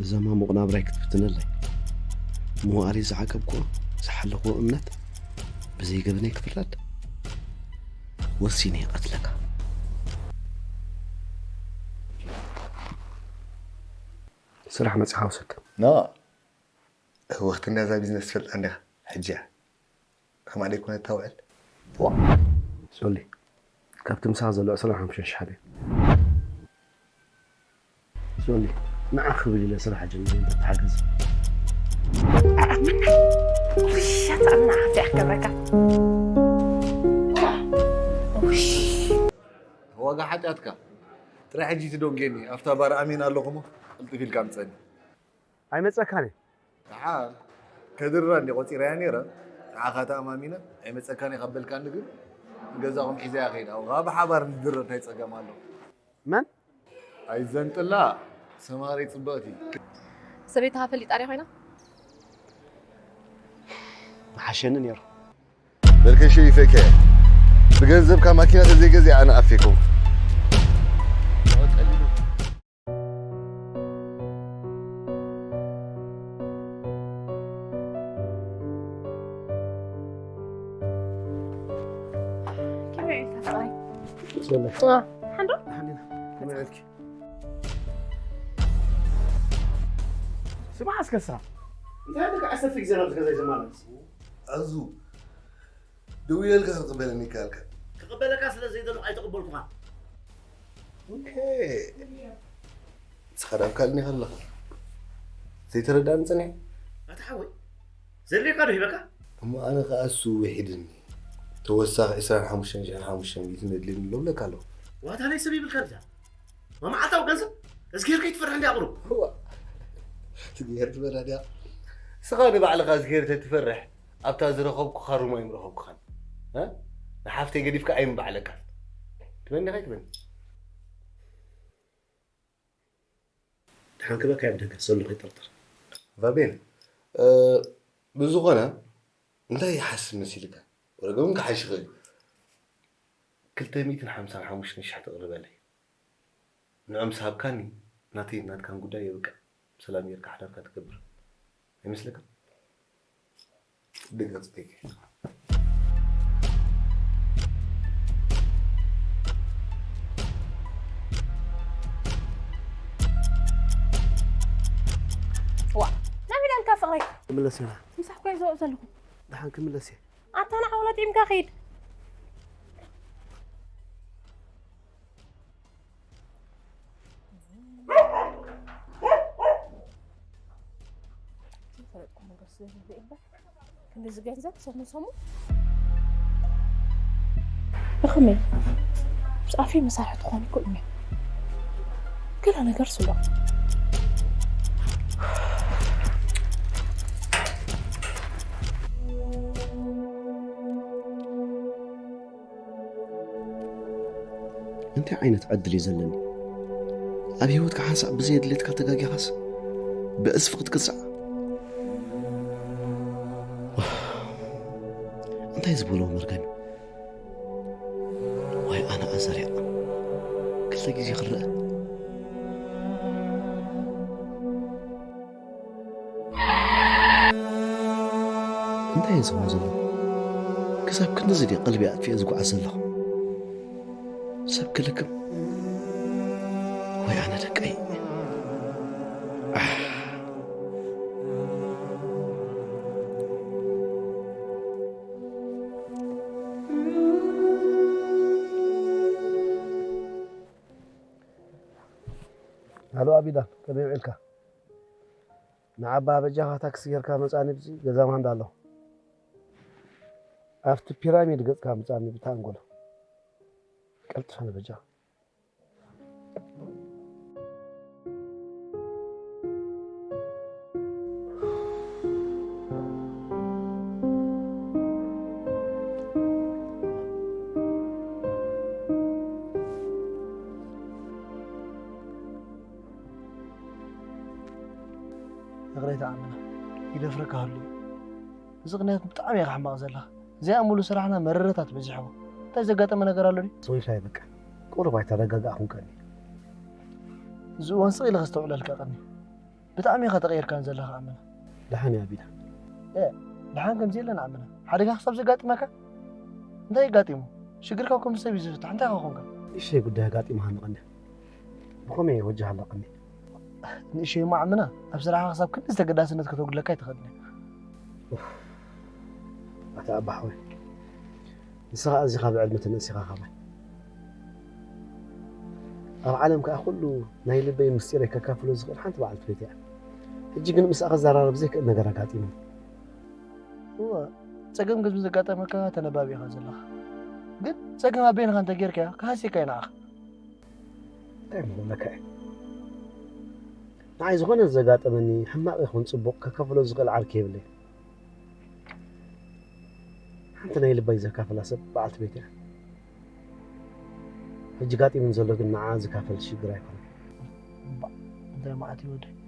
زمان مقنا برايك تفتن الله مو أريز عقبكو سحلقو أمنت بزي قبني كفرد وسيني قتلك صراحة ما تحاوسك لا هو اختنا ذا بيزنس فل أنا حجة هم عليكم التوعل سولي كابتن مساعد لو صراحة مش شحادي سولي نأخذ لي صراحة جميل بتحجز وش أنا عارفة أحكي هو قاعد حاجاتك ترى حجي تدون جيني أفتبر أمين اللقمة قلت في الكام ثانية أي متسكاني تعال كدرني قلت راني را عاقتا أمامينا أي متسكاني قبل كان نقول جزاهم حذاء غير أو غاب حبر ندرة هاي تسقى ماله من؟ أي زنت لا سماري تباتي سبيتها في اللي تعرف هنا حشنن يرى بلكن شيء فيك بجذب كماكينة زي جزي أنا أفيكم بسم الله حنرو حنينا كم عليك سمع اسكسا انت عندك عسل في زمان زي زمان أزو دوي لك قبلني كالك تقبلك اصلا زي دلو اي تقبلكم اوكي تخرب كالني هلا زي تردان صنع ما تحاول زلي قالوا هبك اما انا قاسو وحيدني توسخ اسران حمشن جان حمشن يتندلين لو لك قالوا وهذا ليس بي بالكرجه ما معطاو غنزب اسكير كيت فرح عندي اقرب هو تغيرت بلاديا سخاني بعد غازغير تتفرح ابتا زرخوب خارو ما يمرخوب خان ها حافتي قديفك ايم بعلك تبني هاي تبني تحان كبا كيبدك سولي يطرطر فابين بزغنا انت يحس مسيلك ورقم كحشغل كلتا 255 مش حتقرب علي نعم صاحب كاني ناتي نات كان قدا يبقى سلام يركح حدا كتكبر يمسلك دقت بيك وا نبي نكاف غير كمل سينا مسح كويس زوق زلكم دحان كمل سي أنا حاولت يمكن خيد كان زجاجة سمو بخمل بس عارفين مساحة تخوني كل مين كلها نقر سوا انت عينت عدلي زلني ابي هوتك حاسب بزيد اللي تكتقاقي خاص بأسفق تقصع انت يزبولو مرقمي واي انا ازرع كل جيزي خرأ انت يزبولو زلو كساب كنت زدي قلبي أدفي أزقو عزلهم سب كلكم وي أنا لك أي هلو أبيدا كم يعلك نعبها بجاها تاكسي يركا مصاني بزي جزام عند الله أفت بيراميد قد كام مصاني بتانقول قلت أنا بجاها غريت عمنا يدفرك هالي زغنيت بطعم يا حماق زلها زي أمولو سرحنا مررتات بزحوه تزقات من نقر له سوي شاي بك قولوا باي ترقق أخون كاني زوان صغير غستوعل الكاقني بتعمي خطغير كان زلها عمنا دحان يا بيدا دحان كم زيلنا عمنا حدا حساب زقات مكا انت يقاتيمو شجركم كم سبي زفت انت اخونك ايش هي قد قاطي ما نقني بقوم يوجه الله قني شيء ما عمنا بصراحه حساب كل استقداسنت كتقول لك تخدني اتابع حوي نسخة أزي خاب علمة النسخة خابه العالم كأخلو نايل بين مستيري ككافلو زغير حانت بعد فيتي هجي قن مس أخذ زرار بزيك إنه قراقاتي من هو تسقم قد بزقاتا مكا تنبابي خازل الله قد تسقم ما بين خان تغير كيا كاسي كاين أخ تعمل لك عايز غون الزقاتا مني حماق يخون صبوق ككافلو زغير عركي بلي حانت نايل بين زكافل أسب بعد فيتي هجي قاتي من زلق النعاز كافل شجرة يكون انت ما عتي ودي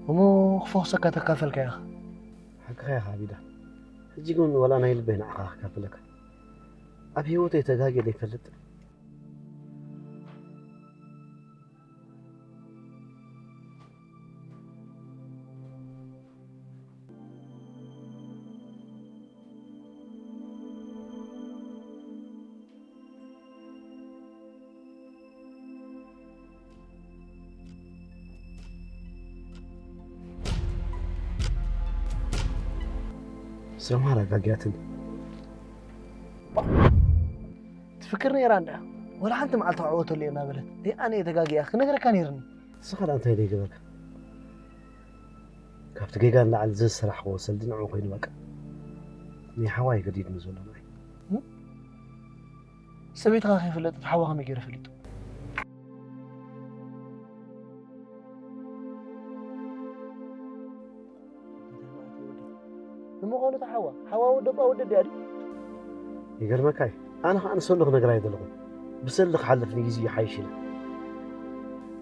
ومو خفوصك تكافل كيا حق يا حبيبي هجي قون ولا نايل بين عقاق كافلك أبي هو تيتجاجي لي فلت سمارة قاقياتني تفكرني يا راندا ولا انت مع التعوت اللي انا بلد دي انا يتقاقي اخي نغير كان يرني سخر أنت هيدي قبلك كافت جيجا على الزز سرح وصل دين عمقين بقى ني حواي جديد نزول معي سبيت غاخي فلت حواها ميجر فلت مو قالوا تحوا حوا ودبا ودد يا دي يقرمك هاي أنا سولك نقرأ يدلغو بسلك حلفني يجي حيشيل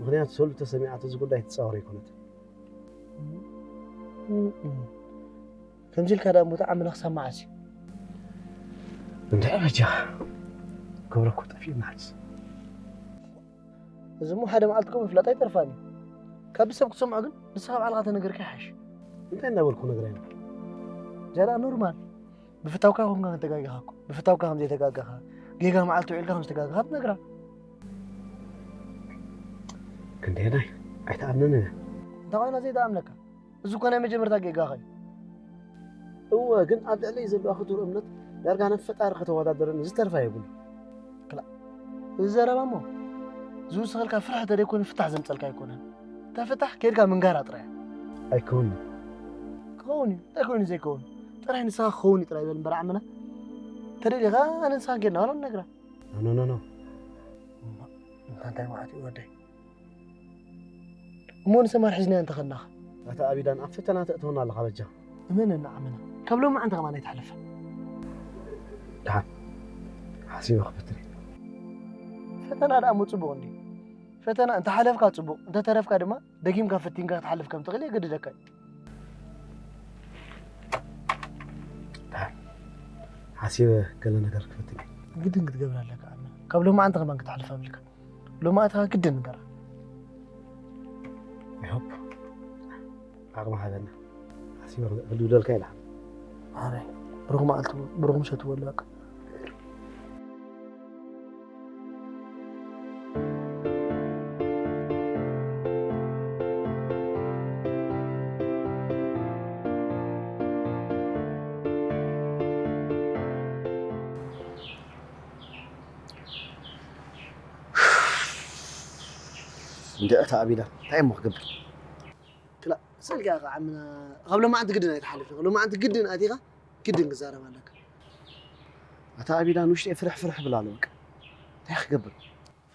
مغنيات سولك تسميعات تقول لا يتصور يكونت كم جيل كذا متعمل أخسر معسي انت رجع كبرك وطفي معس إذا مو حدا معلتكم فلاتاي ترفاني كابسة بقسم عقل بسحب على غاتا نقر كحش انت انا اول كون نقرأ جرا نورمال بفتاوكا هم كان تجاجها بفتاوكا هم زي تجاجها جيجا معلتو عيلكا هم تجاجها نقرأ كنت هنا أيتأمننا دعوانا زي دعملك إذا كنا مجمرتا جيجا خي هو كن أبدأ لي زلوا أخذوا الأمنت يرجع نفت أرخته وهذا درن زترفع يقول كلا الزرابة مو زو سغل كفرحة ترى يكون فتح زمتلك يكون تفتح كيرجع من جارة ترى أيكون خوني تكوني زي كون ترى إنسان خوني ترى يبين برعمنا ترى لي غا أنا إنسان كنا ولا نقرأ نو أنت ما عادي ودي مو نسمع حزني أنت خناخ أتا أبيدان أفتنا تأتون على خبجة من النعمنا قبل ما أنت كمان يتحلف تعال حسيب أخبتني فتنا أنا أموت صبو عندي فتنا أنت حلف كات صبو أنت تعرف كادما دقيم كفتين كات حلف كم تغلي قد دكاي تعال حسيب كلا نقر كفتني قد نقد قبل لك أنا قبل ما أنت كمان تحلف قبلك لو ما أتها قد نقرأ يهب أغمى هذا حسيب غدود الكيلة هاي برغم أنت برغم شو تقول لك عندي أتا أبيدان تعال قبل لا سألك يا عمنا قبل ما أنت قدنا يتحلف قبل ما أنت قدنا أتيها قدنا قزارة مالك أتا أبيدان وش فرح بلالوك تعال قبل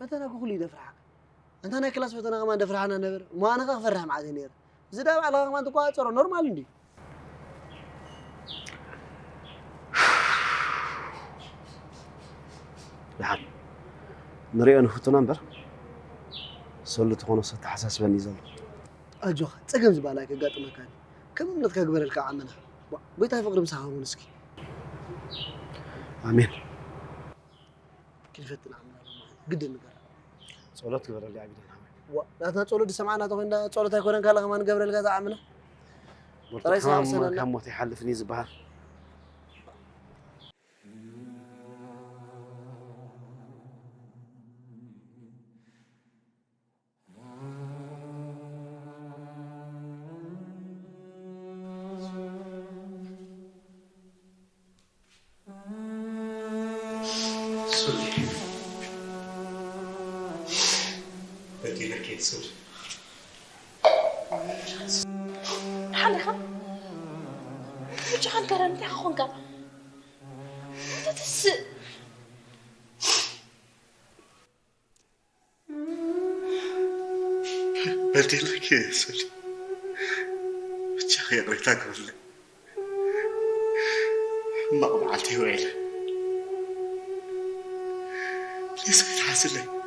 فتنا كل دفرح أنت أنا كلاس فتنا كمان دفرح أنا نبر ما أنا كفرح مع دينير زدا على كمان تقول صار نورمال عندي لحد نريء نفتنا نبر سولت هون صرت حساس بني زل أجوخ تسقم زبالك قاط مكان كم نتك أكبر لك عمنا بيتها فقر مساحة ونسكي آمين كيف فتنا عمنا قد النقر سولت قبل اللي عبيدان ناتنا تصولد سمعنا تقولنا تصولد هيكون كلا كمان قبل الجزاء عمنا ترى يسمع سنة كم موت يحلفني زبها بدي لك يا سوري حالك رجعان كرم يا أخوانك أنت تسق بدي لك يا سوري بتشاخي قريتك ولا ما وعلتي ويله ليش بتحاسب لي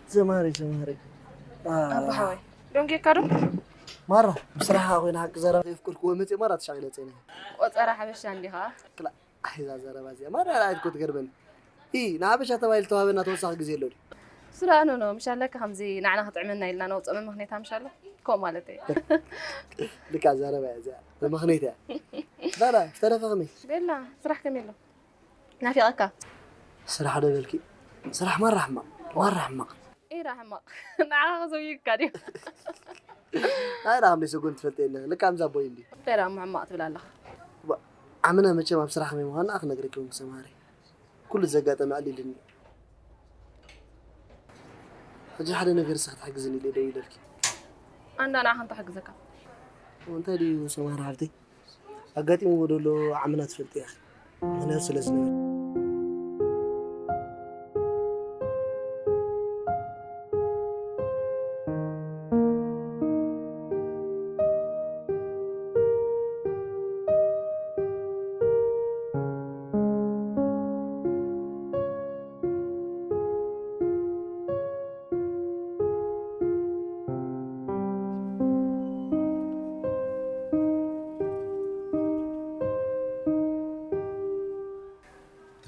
زماري أبو حوي دونجي كارو مرة بصراحة أخوينا حق زرا في كل قوة متى مرة تشغلت عيني وأترى حبش عندها لا أحيزا زرا بازي مرة لا كنت قربن نعبش تبايل توابنا توسع جزيلوري سلا أنا مش لك خمزي نعنا هطعمنا إلا نوت أمام مهنيتها مش الله كوم مالتي لك زرا بازي المخنيتها لا افترى فهمي بالله صراحة كميلو نافي أكا صراحة دبلكي صراحة مرة رحمة مرة حماق إيه راح ما نعرف زوجك كريم هاي راه ميسو قلت فتينا لك عم زابوي عندي ترى معمق تقول الله عمنا ما ما بصراحة ما أنا أخنا قريك يوم سماري كل الزقات ما علي لني أجي حدا نغير ساعة حجزني لي دوي لك أنا هنطح حجزك وأنت دي سمارة عرفتي أقاتي مو بدلو عمنا تفلت يا أخي أنا أرسل أزني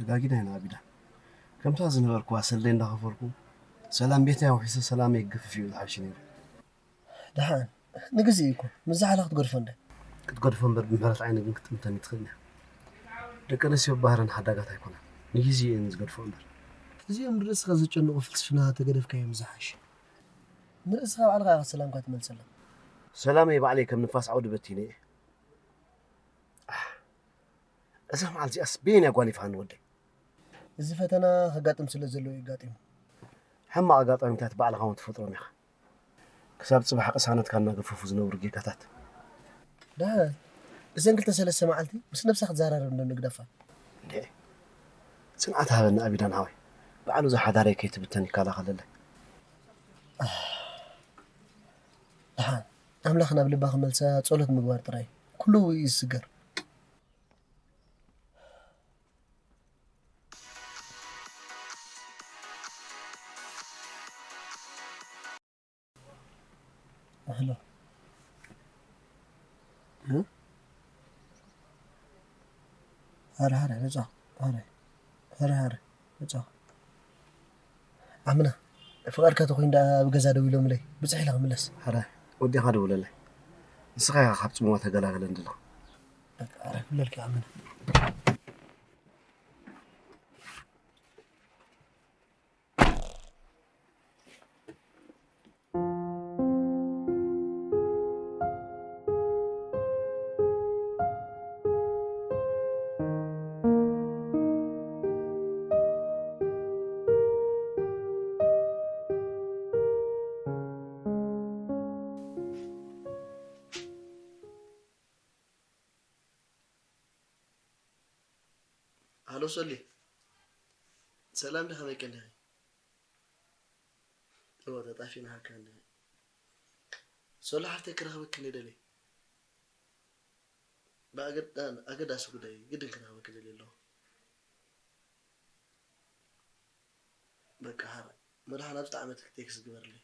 تلاقينا هنا أبدا كم تازن غيرك واسلين ده خفركم سلام بيتي وحس سلام يقف فيه الحاشين دحان نقزيكم مزعلك تقرفون ده كتقرفون بمحرات عينك كنت متاني تخلنا لك أنا سيب بحرن حداقات هيكونا نجيزي إنز قرفون بر زي مرس غزت إنه فلسفنا تقرف كي مزحش مرس غاب على غير سلام قات من سلام سلام يبقى عليك من نفاس عود بتيني أسمع على زي أسبين يا قواني فهن ودي إذا فتنا هقاتم سلزلو يقاتم حما أقاطع متات بعلى غاوة فطرون يا أخي كسبت صباح قسانة كان نقفوف زنور جيكاتات لا إذا قلت سلسة معلتي بس نفسك تزارر من النقدفة ليه سمعت هذا النبي دان هاوي بعلو زي حداري كي تبتني كالا خلالي دحان أملاخنا بلباخ ملسات صولة مقوار تراي كله يسقر هلا هاري رجع هاري رجع عمنا فقر كاتوخين دا بجزا دوي لهم لي بصحي لهم ملس هذا ودي هذا ولا لا نسخة خبز موات قلاقل عندنا أعرف لك يا عمنا هلو صلي سلام لها ما يكن هاي هو تطافين هكذا صلي حتى كرهبك ندلي أقد أسوق داي قد كرهبك ندلي الله بك هذا مرة أنا بتعمل تكس جبر لي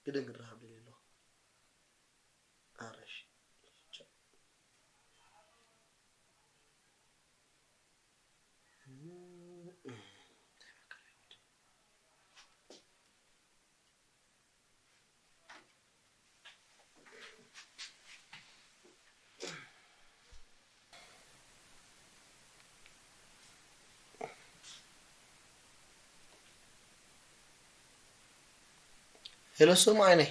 قد كرهب لي الله عارش هلا سو معيني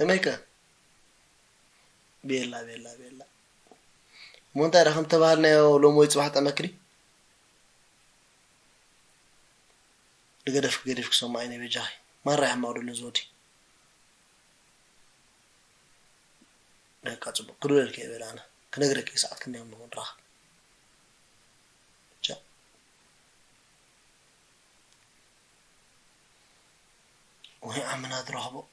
هميكا بيلا مو انت رقم تبعنا ولو مو يصبح تمكري قدف سو معيني بجاي مرة يا عمارو لزودي لا كاتب كل لك يا انا كنغرك ساعات كنا يوم نقول راح جا وهي عمنا درهبو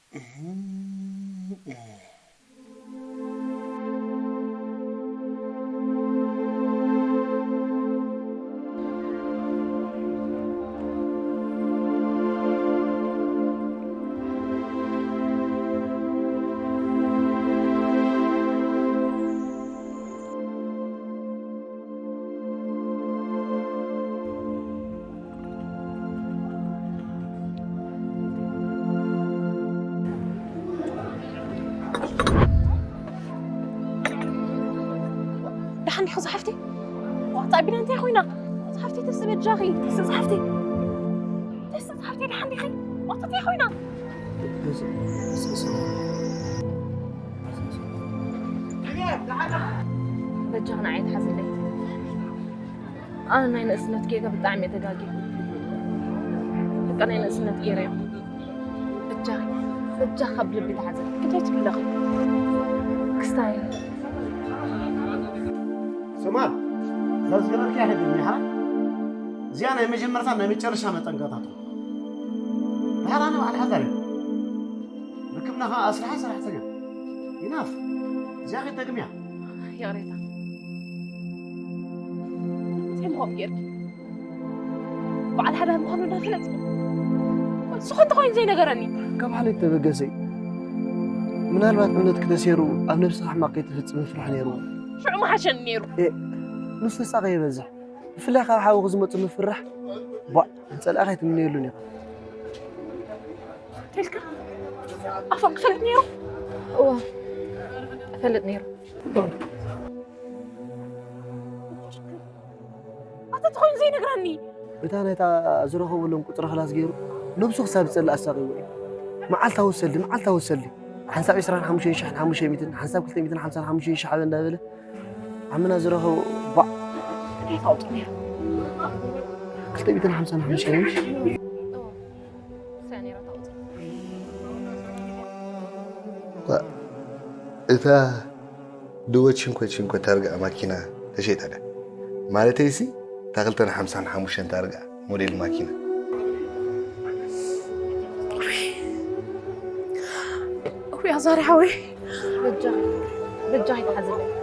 دحني خذ صحفتي وطيبين انت يا اخوينا صحفتي تسبت جاغي صحفتي وقتي لحد خي وقتي يا خوينا رجعنا عيد حزن لي أنا ناين أسنت كيكا بتعمي تقاقي لك أنا ناين أسنت كيريو رجع خبل بيت حزن كنت هتبلغ كستايل سمال لو زقلك يا هدي ها زيانة مجمرتها أنا متشرشها متنقطعته هذا أنا على حذري ركبناها أسرع سنة يناف زياخي تقميها يا ريتا تهم هو بيركي وعلى هذا المهنو داخلت سخنت خوين زي نقرني كم حالي تبقسي من هالوقت منت كده سيرو أم نفس أحمق يتفتس مفرح نيرو شو ما حشن نيرو نص ساقي يبزح في الآخر حاول غزمة مفرح بقى نسأل أخي تمنير لوني تلك أفق فلت نيرو أوه فلت نيرو أتدخل زي نقرني بتانا تا زرخو لهم قطر خلاص غيرو نبسو حساب تصل اساقي وي معلتا وسلي حساب 25 شحن 500 حساب 255 شحن اندابله عمنا زرخو با ايه توطني 255 ثانية توطن إذا دوت شنكو ترجع ماكينة تشيت هذا مالتي سي تغلطنا 55 ترجع موديل الماكينة يا زاري حوي رجعي تحزن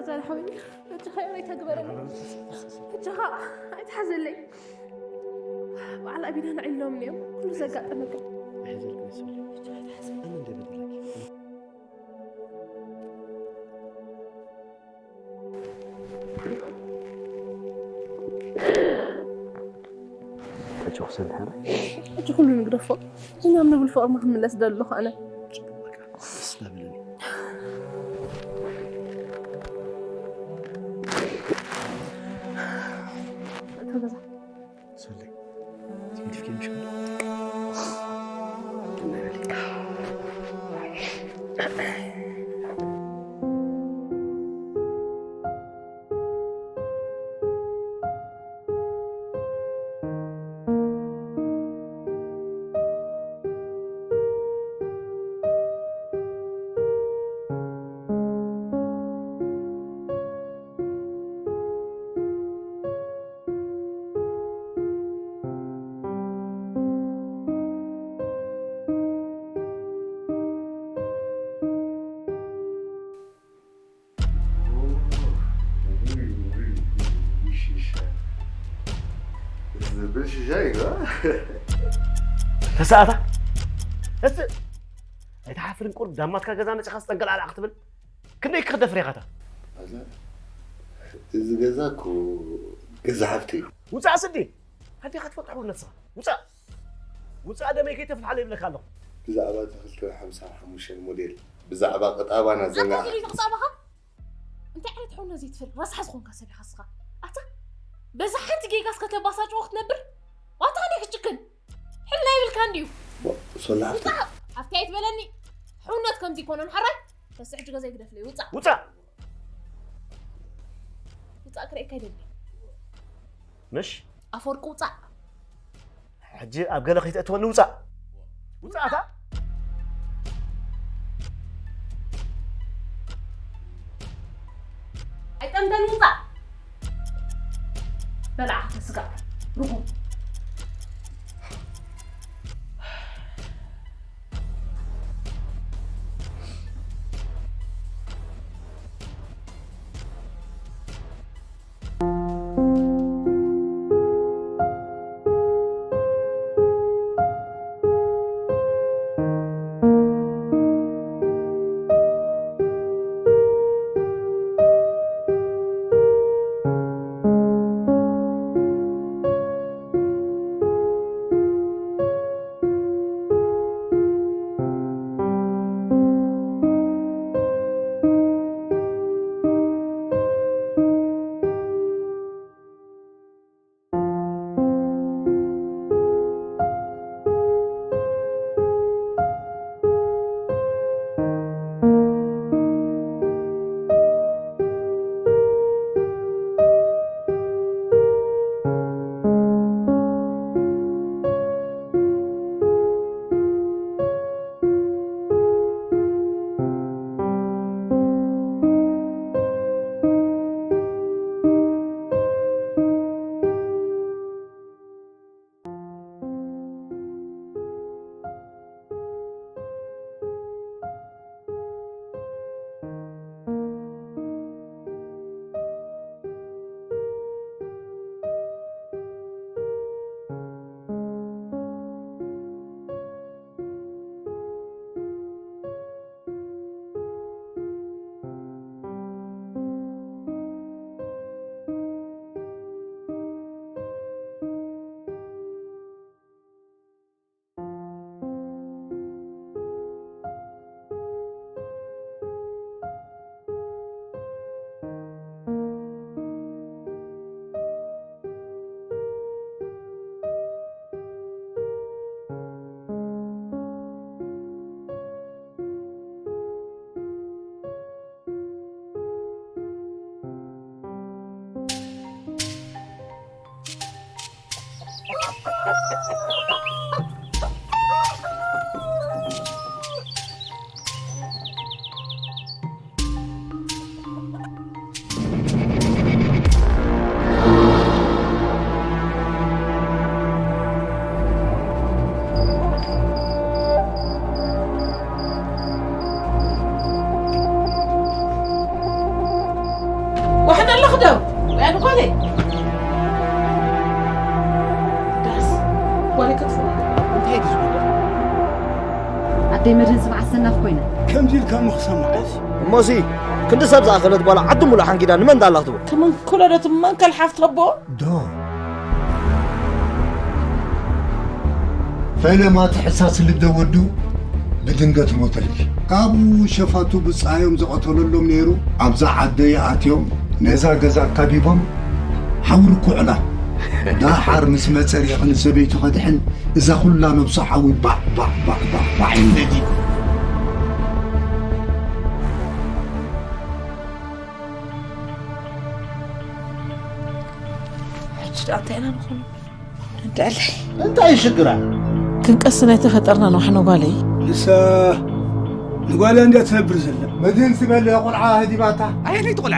زاري حوي رجعي ريت أكبرني رجعي أتحزن لي وعلى أبينا نعين لهم اليوم كله زقاء أنا يحزنك يسولي أنا اللي بدلك أجو حسن حالك أجو كله نقرفه أنا عمنا بالفقر ما هم الناس دلوخ أنا استقبلني سولي انت في كم شهر الله يعليك تساعدها هس أنت حافرين قرب داماتك جزانا شخص تنقل على عقتبل كنا يكخد فريقته إذا جزاكو جزعفتي وسع سدي هدي خد فتحوا نفسها وسع دم يكي تفتح عليه لك الله بزعبة تخلت 55 موديل بزعبة قطابة أنا زنا أنت اللي تقطعبها أنت على تحول نزيد فل راس حسخون كسبي حسخة أتا بس حنت جيجاس كتباساج وقت نبر وأتاني كتشكن حلنا بالكانديو صلعت عفتيت بلني حونات كم تكون نحرك بس عجقة زي كده فلي وطع وطع كرأي كيدني مش أفورك وطع حجي أبقى لك أتوني وطع تا أيتم وطع بلع تسقع رجوع وحنا نخدم يعني قولي بس قولي كتفو انتهيت زبده أدي مرهن سبع سنة في كوينة كم جيل كم مخصم معاش موسي كنت سبز أخلت بولا عدم ولا حنجدا نمن دالله تبو تمن كل ده تمن كل حفت ربو دو فينما تحساس اللي دودو بدنقة موتلي كابو شفاتو بصايم زقتلو لهم نيرو أبزع عدي آتيوم نزا جزا كبيبهم حور كعلا دا حار مسمى سريع من الزبيت قدحن إذا خلا نبصحوي با عندي أعطينا نخون أنت قال انت اي شقرا كنقصنا يتفطرنا نحن قالي لسا نقول أنت تنبر زلة مدين سبل يقول عاهدي باتا عيني تقول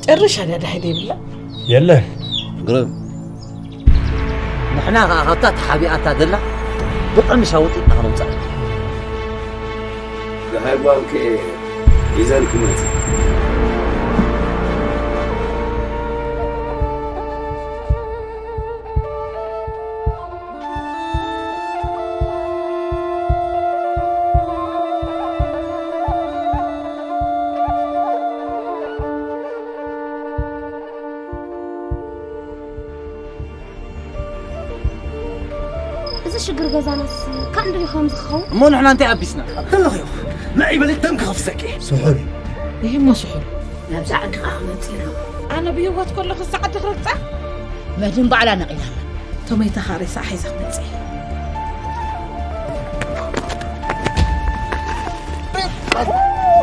ترش هذا هدي بالله يلا قرب نحنا غطات حبيئات دلنا بقى مش هوتي أنا مصعد هاي بانك إذا الكمات شجر غزانس كان دري خمس خو مو نحن انت عبسنا الله يا معي بلد دمك خفسك سحر إيه ما سحر نبزع عندك أخوات يرو أنا بيوت كل في الساعة تخرج مدين بعلا نقيلها توميتا خارسة حيزة متسي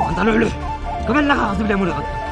انت لولو كمان لها غضب لي مولي غضب